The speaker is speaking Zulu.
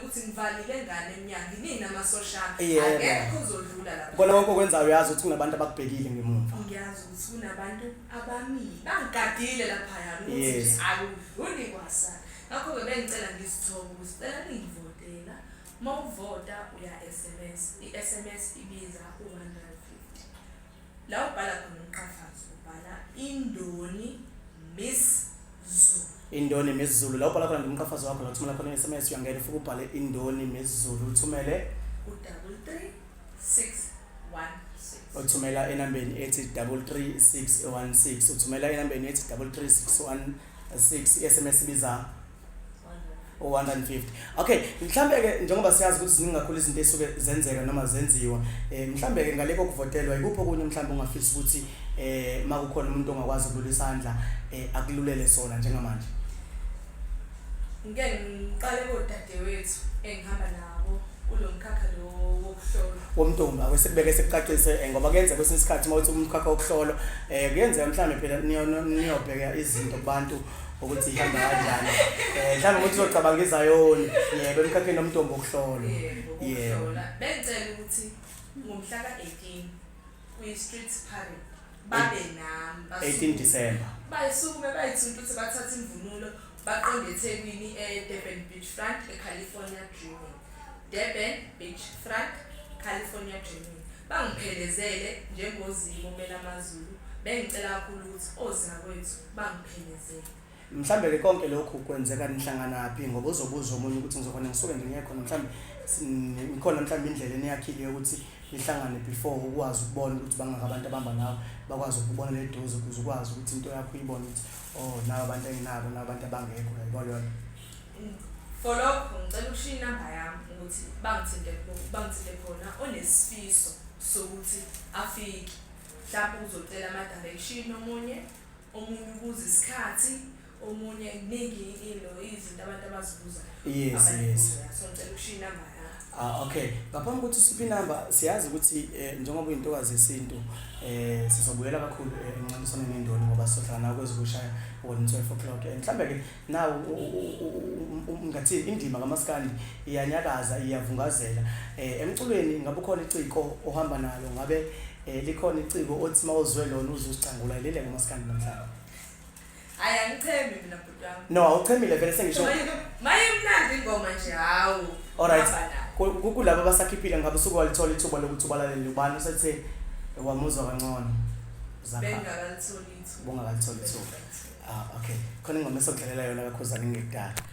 ukuthi ngivalile ngane eminyaka nini amasosha Yebo. akekho uzodlula lapha. Kona konke okwenzayo uyazi ukuthi kunabantu abakubhekile ngemuva. Ngiyazi ukuthi kunabantu abamile bangigadile lapha ukuthi Yes. nje akudluli kwasa. Ngakho-ke bengicela ngisithobe ukuthi cela ningivotela. Uma uvota uya SMS. I-SMS ibiza u-150. La ubhala khona umqhafazo ubhala Indoni Miss Zulu. Indoni Miss Zulu. La ubhala khona ngomqhafazo wakho la uthumela khona i-SMS uyangena ufike ubhale Indoni Miss Zulu uthumele u-33616. uthumela enambeni ethi 33616 uthumela enambeni ethi 33616 i-SMS ibiza 150. Okay, mhlambe ke njengoba siyazi ukuthi ziningi kakhulu izinto esuke zenzeka noma zenziwa, mhlambe ke ngaleko kuvotelwa ikuphi okunye mhlambe ungafisa ukuthi makukhona umuntu ongakwazi ukudlula isandla akululele sona njengamanje. Ngeke ngiqale kodadewethu engihamba nabo kulomkhakha lo wokuhlola. Womntombi awesekubeke sekucacise ngoba kuyenza kwesinye isikhathi mawuthi umkhakha wokuhlola kuyenzeka mhlambe phela niyobheka izinto kubantu ukuthi ihamba kanjani. Mhlambe ukuthi uzocabanga izayoni yebo emkhakheni womntombi wokuhlola. Yebo. Bengicela ukuthi ngomhla ka-18 kwi-street parade babe nami 18 December. bayisukume bayithunta ukuthi bathatha imvunulo baqonde eThekwini eDurban Beachfront eCalifornia Dreaming. Durban Beachfront California Dreaming. Bangiphelezele njengozimo mela amazulu. Bengicela kakhulu ukuthi ozakwethu bangiphelezele. Mhlambe ke konke lokhu kwenzeka nihlangana phi ngoba uzobuza umuntu ukuthi ngizokhona ngisuke ngingekho mhlambe ngikhona mhlambe indlela eniyakhile ukuthi nihlangane before ukwazi ukubona ukuthi bangaka abantu abamba nawe bakwazi ukubona le doze ukuze ukwazi ukuthi into yakho uyibone ukuthi oh nawo abantu enginabo nabantu abangekho yayibona. For lokho ngicela ukushiya inamba yami ukuthi bangithinte khona onesifiso sokuthi afike. Mhlawumbe uzocela ama direction omunye ubuza isikhathi omunye kuningi izinto abantu abazibuza. Yes. So ngicela ukushiya inamba yami. Okay. Ngaphambi kokuthi usiphe inamba siyazi ukuthi njengoba uyintokazi yesintu sizobuyela kakhulu enqandisweni nendoni ngoba sizohlala kwezokushaya 12 o'clock. Mhlambe ke nawo ungathi indima kaMaskandi iyanyakaza iyavungazela emculweni ngabe khona iciko ohamba nalo ngabe likhona iciko othi mawuzwe lona uzozicangula lele kaMaskandi namhlanje. Ayangichemi mina bhuti wami. No awuchemile vele sengisho. Maye mnandi ingoma nje hawo. Alright. Kulabo abasakhiphile ngabe usuku walithola ithuba lokuthi ubalalele ubani usethe wamuzwa kangcono. Bengakalithola ithuba. Bongakalithola ithuba. Okay. Khona ingoma esokudlalela yona kakhulu ngekudala.